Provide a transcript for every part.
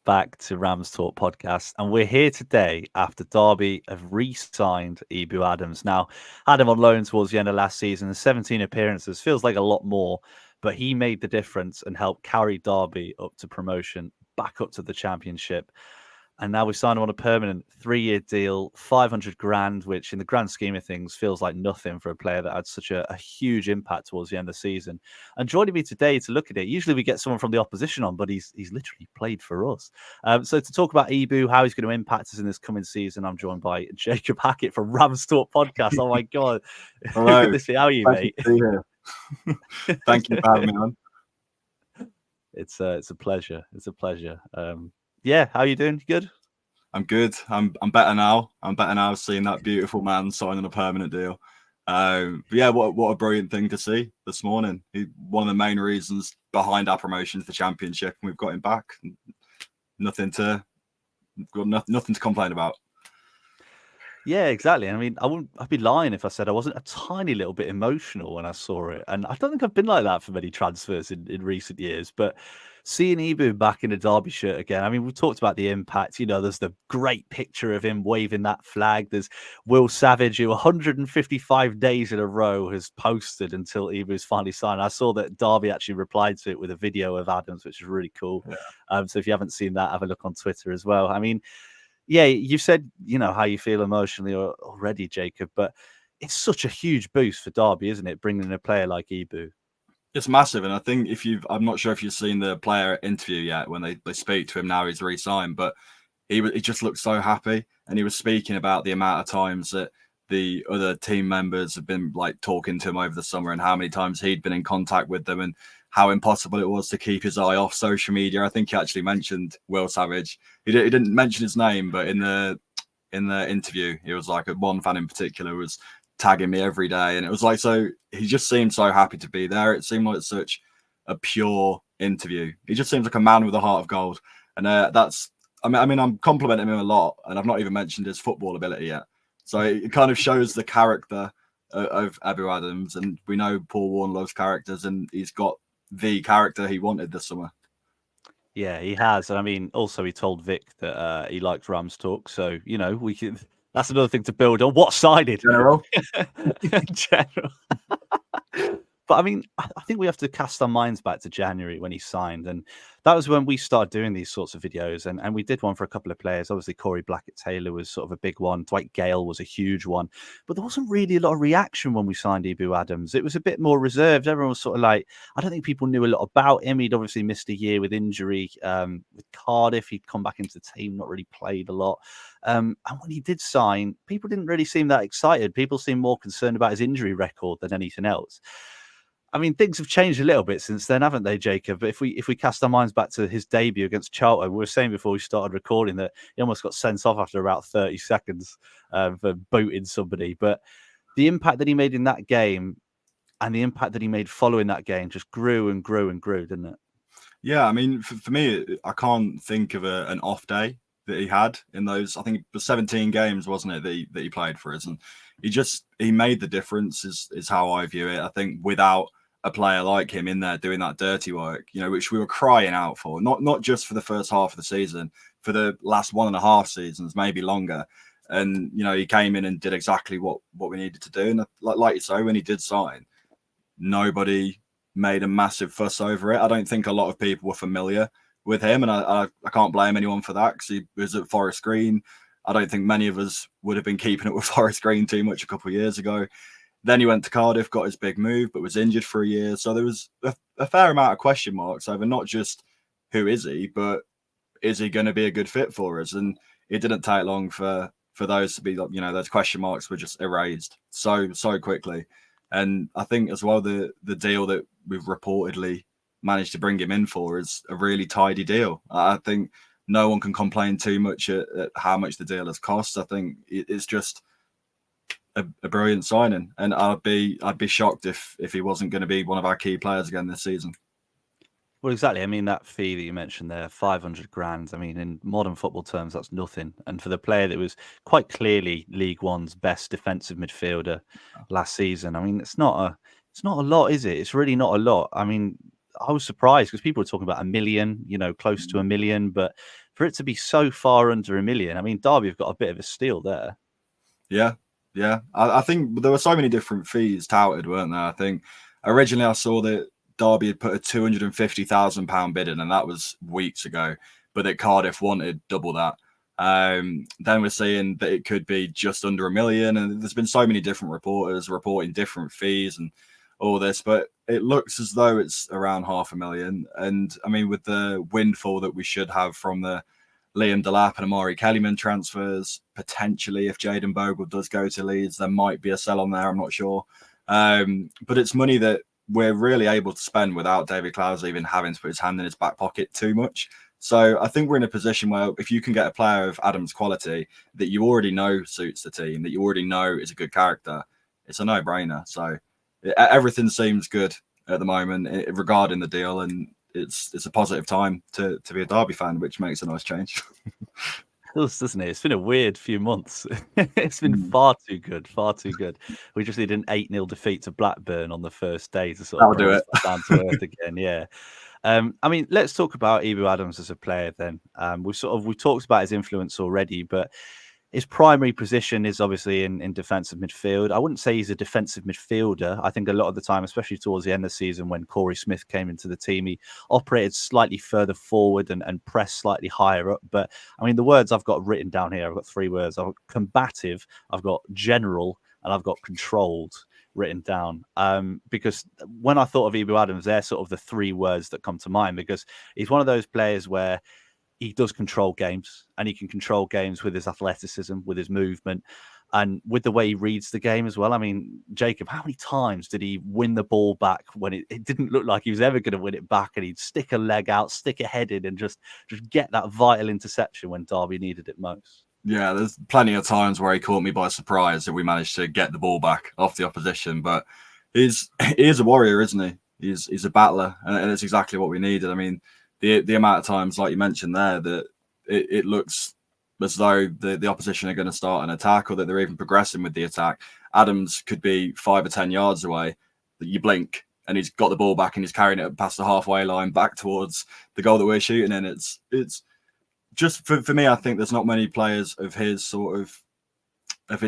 back to Rams Talk Podcast, and we're here today after Derby have re-signed Ebou Adams. Now, had him on loan towards the end of last season, 17 appearances, feels like a lot more, but he made the difference and helped carry Derby up to promotion, back up to the Championship. And now we signed him on a permanent 3-year deal, 500 grand, which in the grand scheme of things feels like nothing for a player that had such a huge impact towards the end of the season. And joining me today to look at it, usually we get someone from the opposition on, but he's literally played for us. So to talk about Ebou, how he's going to impact us in this coming season, I'm joined by Jacob Hackett from Rams Talk Podcast. Oh my God. Hello. Good to see. How are you, mate? Thank you for having me on. It's a pleasure. It's a pleasure. Yeah, how are you doing? Good? I'm good. I'm better now. I'm better now seeing that beautiful man signing a permanent deal. But yeah, what a brilliant thing to see this morning. One of the main reasons behind our promotion to the Championship, and we've got him back. Nothing to complain about. Yeah, exactly. I mean, I'd be lying if I said I wasn't a tiny little bit emotional when I saw it. And I don't think I've been like that for many transfers in recent years. But seeing Ebou back in a Derby shirt again, I mean, we've talked about the impact. You know, there's the great picture of him waving that flag. There's Will Savage, who 155 days in a row has posted until Ebou's finally signed. I saw that Derby actually replied to it with a video of Adams, which is really cool. Yeah. So if you haven't seen that, have a look on Twitter as well. I mean, yeah, you said, you know, how you feel emotionally already, Jacob, but it's such a huge boost for Derby, isn't it? Bringing in a player like Ebou. It's massive. And I think I'm not sure if you've seen the player interview yet when they speak to him now, he's re-signed, but he just looked so happy. And he was speaking about the amount of times that the other team members have been like talking to him over the summer and how many times he'd been in contact with them and how impossible it was to keep his eye off social media. I think he actually mentioned Will Savage. He didn't mention his name, but in the interview, he was like, one fan in particular was tagging me every day. And it was like, so he just seemed so happy to be there. It seemed like such a pure interview. He just seems like a man with a heart of gold. And I mean, I'm complimenting him a lot, and I've not even mentioned his football ability yet. So it kind of shows the character of Ebou Adams. And we know Paul Warne loves characters, and he's got the character he wanted this summer. Yeah, he has. And I mean, also he told Vic that he liked Rams Talk. So, you know, that's another thing to build on. What sided? General. General. But I mean, I think we have to cast our minds back to January when he signed. And that was when we started doing these sorts of videos. And we did one for a couple of players. Obviously, Corey Blackett-Taylor was sort of a big one. Dwight Gale was a huge one. But there wasn't really a lot of reaction when we signed Ebou Adams. It was a bit more reserved. Everyone was sort of like, I don't think people knew a lot about him. He'd obviously missed a year with injury. With Cardiff, he'd come back into the team, not really played a lot. And when he did sign, people didn't really seem that excited. People seemed more concerned about his injury record than anything else. I mean, things have changed a little bit since then, haven't they, Jacob? But if we cast our minds back to his debut against Charlton, we were saying before we started recording that he almost got sent off after about 30 seconds for booting somebody. But the impact that he made in that game and the impact that he made following that game just grew and grew and grew, didn't it? Yeah, I mean, for me, I can't think of an off day that he had in those. I think it was 17 games, wasn't it, that he played for us, and he made the difference. Is how I view it. I think without a player like him in there doing that dirty work, you know, which we were crying out for, not just for the first half of the season, for the last 1.5 seasons, maybe longer. And, you know, he came in and did exactly what we needed to do. And like you say, when he did sign, nobody made a massive fuss over it. I don't think a lot of people were familiar with him. And I can't blame anyone for that, because he was at Forest Green. I don't think many of us would have been keeping it with Forest Green too much a couple of years ago. Then he went to Cardiff, got his big move, but was injured for a year. So there was a fair amount of question marks over not just who is he, but is he going to be a good fit for us? And it didn't take long for those to be, you know, those question marks were just erased so quickly. And I think as well, the deal that we've reportedly managed to bring him in for is a really tidy deal. I think no one can complain too much at how much the deal has cost. I think it's just a brilliant signing, and I'd be shocked if he wasn't going to be one of our key players again this season. Well, exactly. I mean, that fee that you mentioned there, 500 grand. I mean, in modern football terms, that's nothing. And for the player that was quite clearly League One's best defensive midfielder last season, I mean, it's not a lot, is it? It's really not a lot. I mean, I was surprised because people were talking about 1 million, you know, close to 1 million, but for it to be so far under $1 million, I mean, Derby have got a bit of a steal there. Yeah. I think there were so many different fees touted, weren't there? I think originally I saw that Derby had put a £250,000 bid in, and that was weeks ago, but that Cardiff wanted double that. Then we're seeing that it could be just under $1 million, and there's been so many different reporters reporting different fees and all this, but it looks as though it's around $500,000. And I mean, with the windfall that we should have from the Liam Delap and Amari Kellyman transfers, potentially if Jayden Bogle does go to Leeds, there might be a sell on there, I'm not sure. But it's money that we're really able to spend without David Clowes even having to put his hand in his back pocket too much. So I think we're in a position where if you can get a player of Adams' quality that you already know suits the team, that you already know is a good character, it's a no-brainer. So everything seems good at the moment regarding the deal, and it's a positive time to be a Derby fan, which makes a nice change. It does, doesn't it? It's been a weird few months. It's been far too good. We just need an 8-0 defeat to Blackburn on the first day to sort of do it down to earth again. Yeah. I mean, let's talk about Ebou Adams as a player then. We've talked about his influence already, but his primary position is obviously in defensive midfield. I wouldn't say he's a defensive midfielder. I think a lot of the time, especially towards the end of the season when Corey Smith came into the team, he operated slightly further forward and pressed slightly higher up. But I mean, the words I've got written down here, I've got 3 words. I've got combative, I've got general, and I've got controlled written down. Because when I thought of Ebou Adams, they're sort of the 3 words that come to mind, because he's one of those players where he does control games, and he can control games with his athleticism, with his movement, and with the way he reads the game as well. I mean, Jacob, how many times did he win the ball back when it didn't look like he was ever going to win it back, and he'd stick a leg out, stick a head in, and just get that vital interception when Derby needed it most? Yeah, there's plenty of times where he caught me by surprise that we managed to get the ball back off the opposition. But he is a warrior, isn't he? He's a battler, and it's exactly what we needed. I mean, the amount of times, like you mentioned there, that it looks as though the opposition are going to start an attack, or that they're even progressing with the attack. Adams could be 5 or 10 yards away. That you blink and he's got the ball back and he's carrying it past the halfway line back towards the goal that we're shooting in. It's just for me. I think there's not many players of his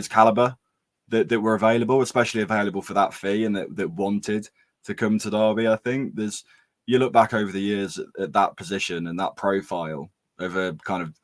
caliber that were available, especially available for that fee, and that wanted to come to Derby. I think you look back over the years at that position and that profile of a kind of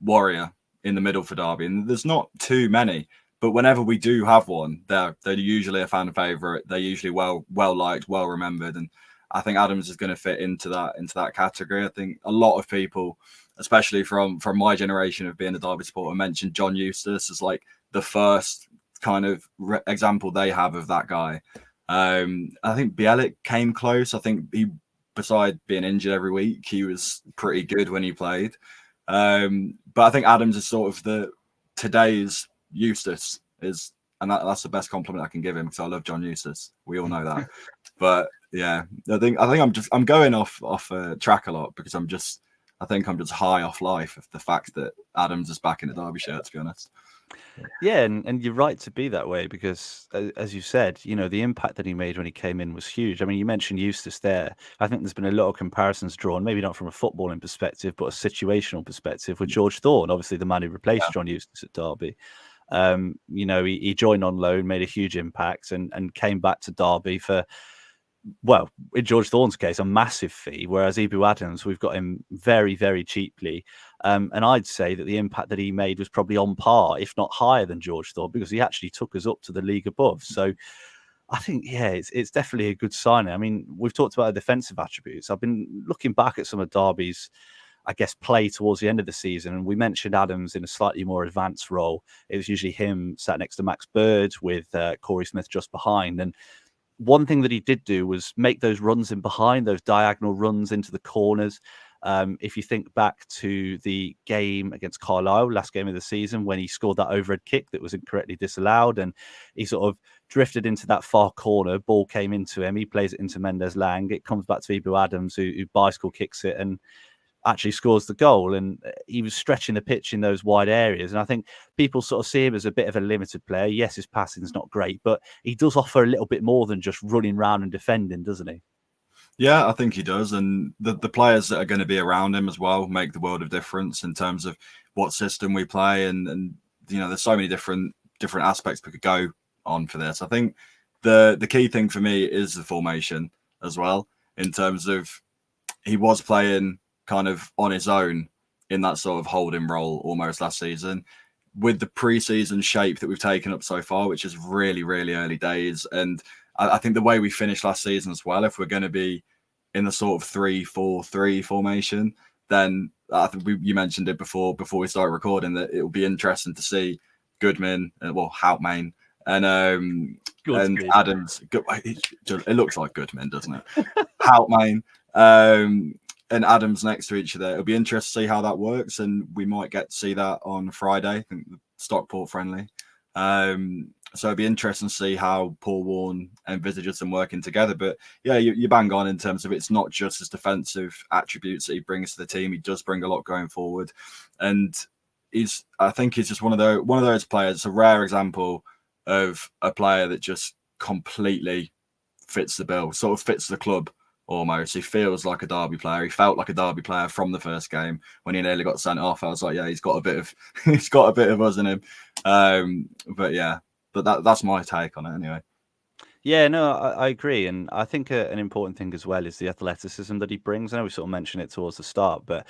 warrior in the middle for Derby, and there's not too many. But whenever we do have one, they're usually a fan favourite. They're usually well liked, well remembered, and I think Adams is going to fit into that category. I think a lot of people, especially from my generation of being a Derby supporter, mentioned John Eustace as like the first kind of example they have of that guy. I think Bielik came close. I think he, beside being injured every week, he was pretty good when he played. But I think Adams is sort of today's Eustace is, and that's the best compliment I can give him, because I love John Eustace. We all know that. But yeah, I think I'm going off track a lot, because I think I'm just high off life of the fact that Adams is back in the Derby shirt, to be honest. Yeah, and you're right to be that way, because as you said, the impact that he made when he came in was huge. I mean, you mentioned Eustace there. I think there's been a lot of comparisons drawn, maybe not from a footballing perspective, but a situational perspective, with George Thorne, obviously the man who replaced John Eustace at Derby. He joined on loan, made a huge impact, and came back to Derby for, well, in George Thorne's case, a massive fee, whereas Ebou Adams, we've got him very, very cheaply. And I'd say that the impact that he made was probably on par, if not higher than George Thorne, because he actually took us up to the league above. So I think, it's definitely a good signing. I mean, we've talked about the defensive attributes. I've been looking back at some of Derby's, I guess, play towards the end of the season, and we mentioned Adams in a slightly more advanced role. It was usually him sat next to Max Bird with Corey Smith just behind. And one thing that he did do was make those runs in behind, those diagonal runs into the corners. If you think back to the game against Carlisle, last game of the season, when he scored that overhead kick that was incorrectly disallowed, and he sort of drifted into that far corner, ball came into him, he plays it into Mendes-Lang, it comes back to Ebou Adams, who bicycle kicks it and actually scores the goal. And he was stretching the pitch in those wide areas, and I think people sort of see him as a bit of a limited player. Yes, his passing's not great, but he does offer a little bit more than just running around and defending, doesn't he? Yeah, I think he does, and the players that are going to be around him as well make the world of difference in terms of what system we play, and there's so many different aspects we could go on for this. I think the key thing for me is the formation as well, in terms of he was playing kind of on his own in that sort of holding role almost last season. With the preseason shape that we've taken up so far, which is really, really early days. And I think the way we finished last season as well, if we're going to be in the sort of 3-4-3 formation, then I think you mentioned it before we started recording, that it will be interesting to see Goodman, Houtmain, and Adams. It looks like Goodman, doesn't it? Houtmain, and Adams next to each other. It'll be interesting to see how that works, and we might get to see that on Friday, I think the Stockport friendly. So it'd be interesting to see how Paul Warne envisages them working together. But yeah, you bang on in terms of it's not just his defensive attributes that he brings to the team. He does bring a lot going forward, and I think he's just one of those players. It's a rare example of a player that just completely fits the bill, sort of fits the club. Almost, he feels like a Derby player. He felt like a Derby player from the first game when he nearly got sent off. I was like, yeah, he's got a bit of us in him. But that's my take on it anyway. Yeah, no, I agree. And I think an important thing as well is the athleticism that he brings. I know we sort of mentioned it towards the start, but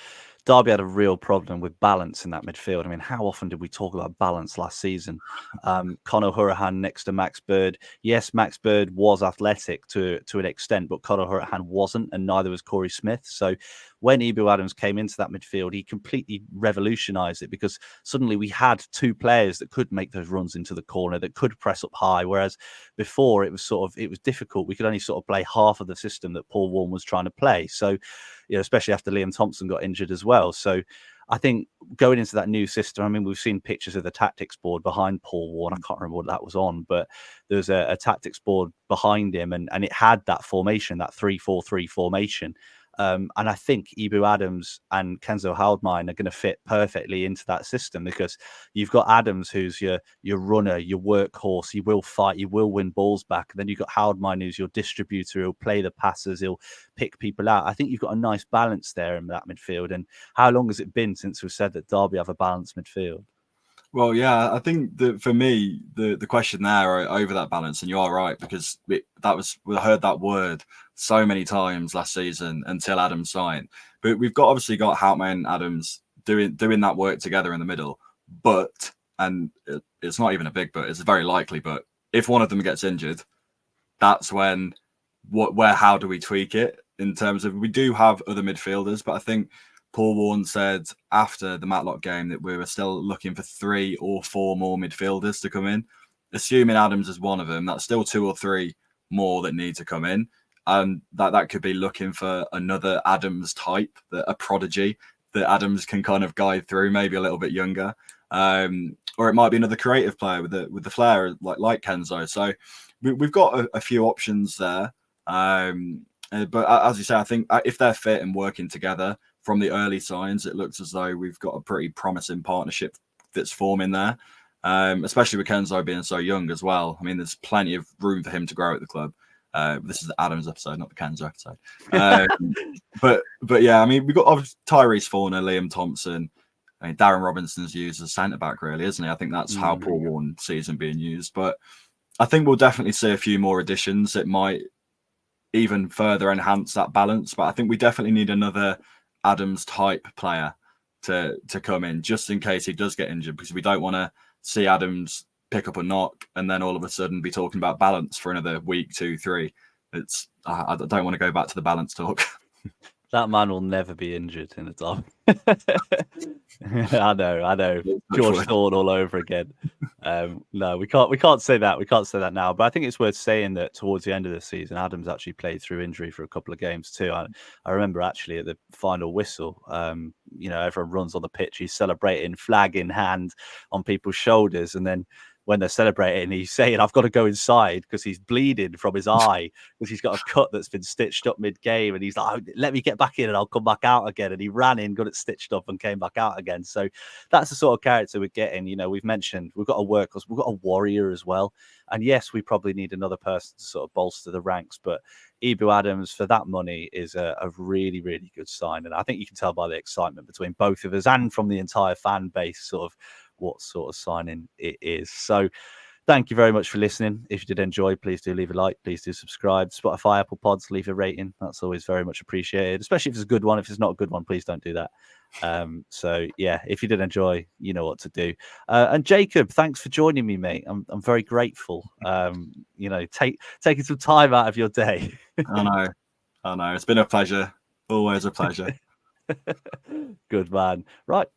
Derby had a real problem with balance in that midfield. I mean, how often did we talk about balance last season? Conor Hourihane next to Max Bird. Yes, Max Bird was athletic to an extent, but Conor Hourihane wasn't, and neither was Corey Smith. So when Ebou Adams came into that midfield, he completely revolutionised it, because suddenly we had two players that could make those runs into the corner, that could press up high, whereas before it was difficult. We could only sort of play half of the system that Paul Warne was trying to play. So, especially after Liam Thompson got injured as well. So I think going into that new system, I mean, we've seen pictures of the tactics board behind Paul Warne. I can't remember what that was on, but there was a tactics board behind him, and it had that formation, that 3-4-3 formation. And I think Ebou Adams and Kenzo Houtmain are going to fit perfectly into that system, because you've got Adams, who's your runner, your workhorse. He will fight, he will win balls back. And then you've got Houtmain, who's your distributor. He'll play the passes, he'll pick people out. I think you've got a nice balance there in that midfield. And how long has it been since we've said that Derby have a balanced midfield? Well, yeah, I think that for me, the question there over that balance, and you are right, because we heard that word so many times last season until Adams signed. But we've obviously got Houtmain and Adams doing that work together in the middle. But, and it's not even a big but, it's a very likely but, if one of them gets injured, that's when how do we tweak it in terms of, we do have other midfielders, but I think Paul Warne said after the Matlock game that we were still looking for 3 or 4 more midfielders to come in. Assuming Adams is one of them, that's still 2 or 3 more that need to come in. And that could be looking for another Adams type, a prodigy that Adams can kind of guide through, maybe a little bit younger. Or it might be another creative player with the flair, like Kenzo. So we've got a few options there. But as you say, I think if they're fit and working together, from the early signs, it looks as though we've got a pretty promising partnership that's forming there, especially with Kenzo being so young as well. I mean, there's plenty of room for him to grow at the club. This is the Adams episode, not the Kenzo episode. But yeah, I mean, we've got Tyrese Forner, Liam Thompson. I mean, Darren Robinson's used as centre-back, really, isn't he? I think that's how Paul Warne sees him being used. But I think we'll definitely see a few more additions. It might even further enhance that balance. But I think we definitely need another Adams type player to come in, just in case he does get injured, because we don't want to see Adams pick up a knock and then all of a sudden be talking about balance for another week, 2, 3. I don't want to go back to the balance talk. That man will never be injured in a Derby. I know. George Thorne all over again. No, we can't say that. We can't say that now. But I think it's worth saying that towards the end of the season, Adams actually played through injury for a couple of games too. I remember actually at the final whistle, everyone runs on the pitch. He's celebrating, flag in hand, on people's shoulders, and then when they're celebrating, he's saying, I've got to go inside because he's bleeding from his eye because he's got a cut that's been stitched up mid-game. And he's like, let me get back in and I'll come back out again. And he ran in, got it stitched up and came back out again. So that's the sort of character we're getting. You know, we've mentioned we've got a workhorse, we've got a warrior as well. And yes, we probably need another person to sort of bolster the ranks, but Ebou Adams for that money is a really, really good sign. And I think you can tell by the excitement between both of us and from the entire fan base sort of what sort of signing it is. So thank you very much for listening. If you did enjoy, please do leave a like, please do subscribe. Spotify, Apple Pods, leave a rating. That's always very much appreciated, especially if it's a good one. If it's not a good one, please don't do that. So yeah, if you did enjoy, you know what to do. And Jacob, thanks for joining me, mate. I'm very grateful. You know, taking some time out of your day. I know. It's been a pleasure. Always a pleasure. Good man. Right.